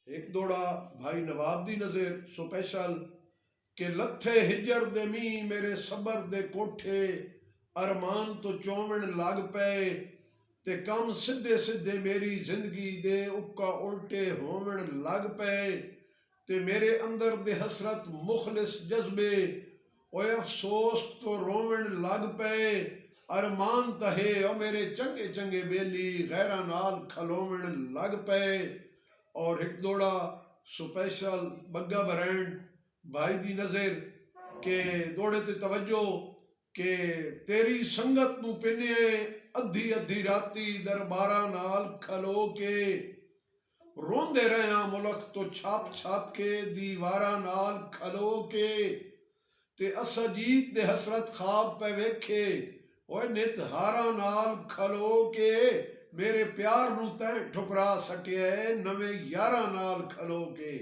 एक दौड़ा भाई नवाब दी नज़र स्पेशल के लथे हिजर दे मी मेरे सबर दे कोठे अरमान तो चौवण लग पे ते कम सीधे सीधे मेरी जिंदगी दे उक्का उल्टे होवण लग पे ते मेरे अंदर दे हसरत मुखलिस जज्बे ओए अफसोस तो रोवण लग पे अरमान तहे ओ मेरे चंगे चंगे बेली गैरा नाल खलोवण लग पे। और एक दौड़ा स्पेशल बग्गा ब्रांड भाई दी नज़र के दौड़े ते तवज्जो के तेरी संगत नू पिने अद्धी अद्धी राती दरबारा नाल खलो के रोंदे रहा मुल्क तो छाप छाप के दीवारा नाल खलो के ते असा जीत दे हसरत खाब पे वेखे ओए नित हारा नाल खलो के मेरे प्यार नू तैं ठुकरा सटिया नवे यारा नाल खलो के।